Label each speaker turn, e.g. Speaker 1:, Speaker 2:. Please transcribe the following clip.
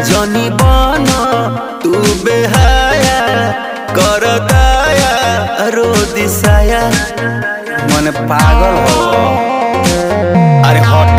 Speaker 1: जनी बनो तू बेहाया कर दया रो दिसाया मन पागल हो। अरे हट